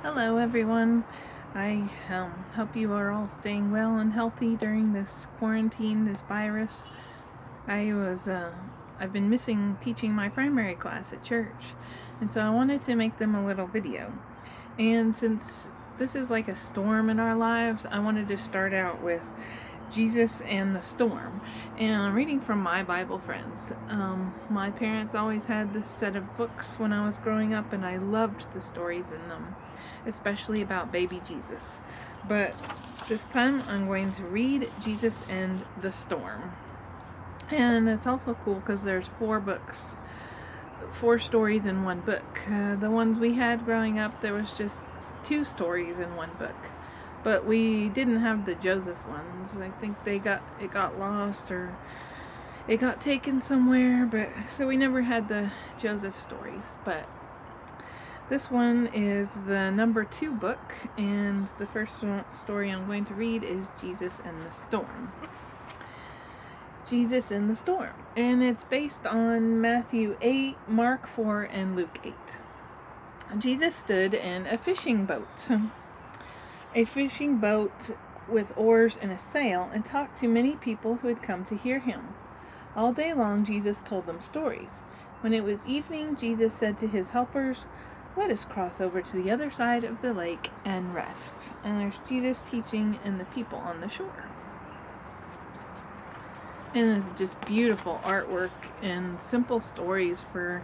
Hello, everyone. I hope you are all staying well and healthy during this quarantine, this virus. I've been missing teaching my primary class at church, and so I wanted to make them a little video. And since this is like a storm in our lives, I wanted to start out with Jesus and the Storm. And I'm reading from my Bible Friends. My parents always had this set of books when I was growing up, and I loved the stories in them, especially about baby Jesus. But this time I'm going to read Jesus and the Storm. And it's also cool because there's 4 books, 4 stories in one book. The ones we had growing up, there was just 2 stories in one book. But we didn't have the Joseph ones. I think it got lost or it got taken somewhere, so we never had the Joseph stories. But this one is the number 2 book, and the first story I'm going to read is Jesus and the Storm. Jesus in the Storm. And it's based on Matthew 8, Mark 4, and Luke 8. Jesus stood in a fishing boat. A fishing boat with oars and a sail, and talked to many people who had come to hear him. All day long Jesus told them stories. When it was evening, Jesus said to his helpers, "Let us cross over to the other side of the lake and rest." And there's Jesus teaching and the people on the shore. And it's just beautiful artwork and simple stories for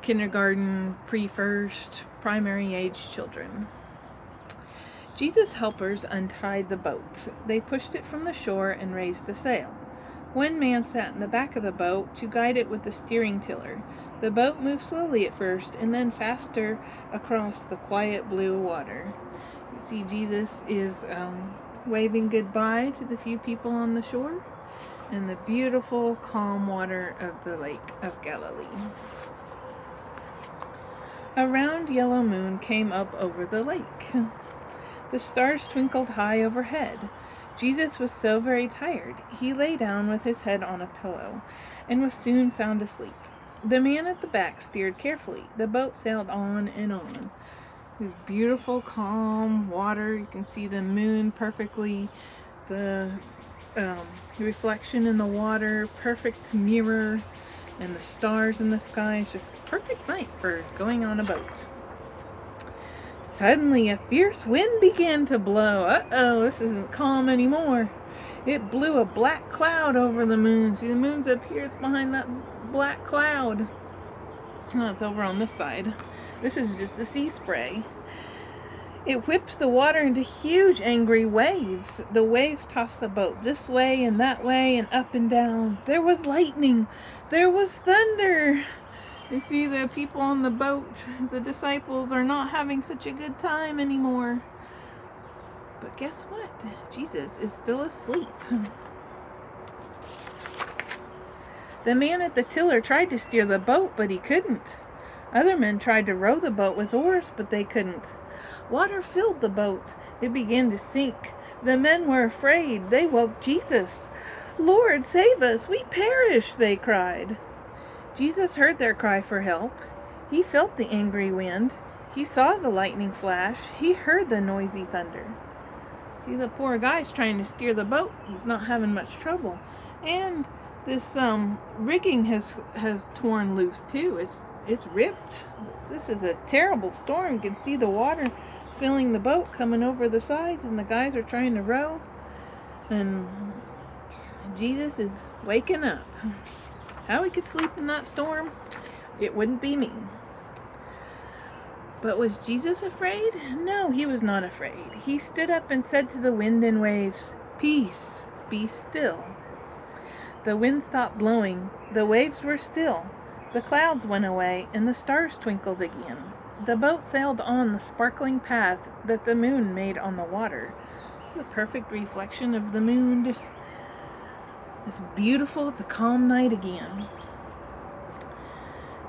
kindergarten, pre-first, primary age children. Jesus' helpers untied the boat. They pushed it from the shore and raised the sail. One man sat in the back of the boat to guide it with the steering tiller. The boat moved slowly at first and then faster across the quiet blue water. You see, Jesus is waving goodbye to the few people on the shore and the beautiful, calm water of the Lake of Galilee. A round yellow moon came up over the lake. The stars twinkled high overhead. Jesus was so very tired, he lay down with his head on a pillow, and was soon sound asleep. The man at the back steered carefully. The boat sailed on and on. This beautiful, calm water. You can see the moon perfectly. The reflection in the water, perfect mirror, and the stars in the sky. It's just a perfect night for going on a boat. Suddenly, a fierce wind began to blow. Uh-oh, this isn't calm anymore. It blew a black cloud over the moon. See, the moon's up here. It's behind that black cloud. Oh, it's over on this side. This is just the sea spray. It whipped the water into huge, angry waves. The waves tossed the boat this way and that way and up and down. There was lightning. There was thunder. You see, the people on the boat, the disciples, are not having such a good time anymore. But guess what? Jesus is still asleep. The man at the tiller tried to steer the boat, but he couldn't. Other men tried to row the boat with oars, but they couldn't. Water filled the boat. It began to sink. The men were afraid. They woke Jesus. "Lord, save us! We perish!" they cried. Jesus heard their cry for help. He felt the angry wind. He saw the lightning flash. He heard the noisy thunder. See, the poor guy's trying to steer the boat. He's not having much trouble. And this rigging has torn loose too. It's ripped. This is a terrible storm. You can see the water filling the boat, coming over the sides, and the guys are trying to row. And Jesus is waking up. How he could sleep in that storm, it wouldn't be me. But was Jesus afraid? No, he was not afraid. He stood up and said to the wind and waves, "Peace, be still." The wind stopped blowing. The waves were still. The clouds went away, and the stars twinkled again. The boat sailed on the sparkling path that the moon made on the water. It's the perfect reflection of the moon. It's beautiful. It's a calm night again.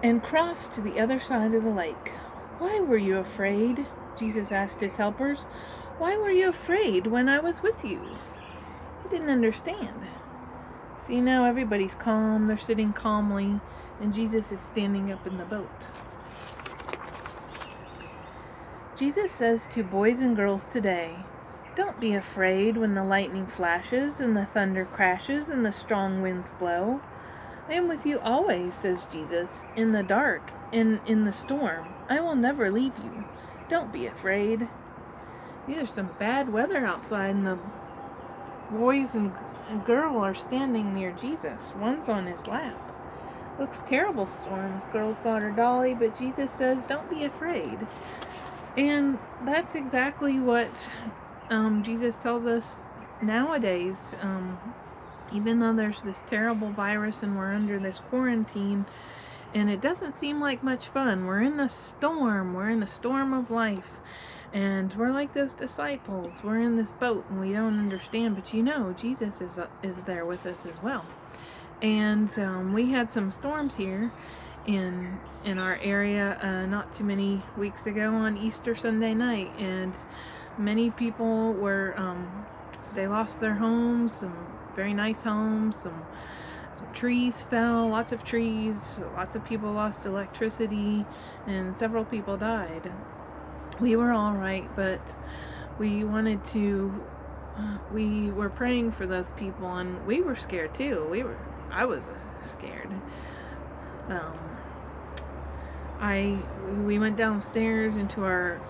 And crossed to the other side of the lake. "Why were you afraid?" Jesus asked his helpers. "Why were you afraid when I was with you?" He didn't understand. See, now everybody's calm. They're sitting calmly, and Jesus is standing up in the boat. Jesus says to boys and girls today, don't be afraid when the lightning flashes and the thunder crashes and the strong winds blow. I am with you always, says Jesus, in the dark and in the storm. I will never leave you. Don't be afraid. There's some bad weather outside, and the boys and girl are standing near Jesus. One's on his lap. Looks terrible storms. Girl's got her dolly, but Jesus says, don't be afraid. And that's exactly what Jesus tells us nowadays. Even though there's this terrible virus and we're under this quarantine, and it doesn't seem like much fun. We're in the storm. We're in the storm of life. And we're like those disciples. We're in this boat and we don't understand. But Jesus is there with us as well. And we had some storms here in our area not too many weeks ago on Easter Sunday night. And many people were, they lost their homes, some very nice homes, some trees fell, lots of trees, lots of people lost electricity, and several people died. We were all right, but we were praying for those people, and we were scared too. I was scared. We went downstairs into our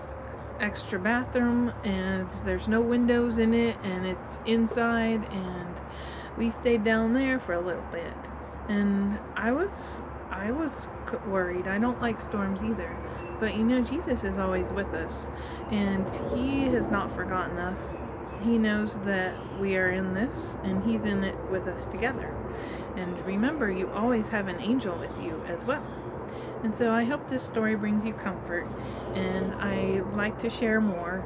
extra bathroom, and there's no windows in it, and it's inside, and we stayed down there for a little bit. And I was worried. I don't like storms either, but Jesus is always with us, and he has not forgotten us. He knows that we are in this, and he's in it with us together. And remember, you always have an angel with you as well. And so I hope this story brings you comfort, and I would like to share more.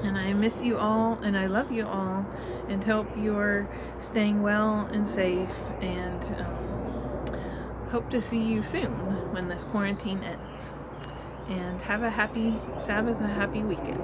And I miss you all, and I love you all, and hope you're staying well and safe, and hope to see you soon when this quarantine ends. And have a happy Sabbath, a happy weekend.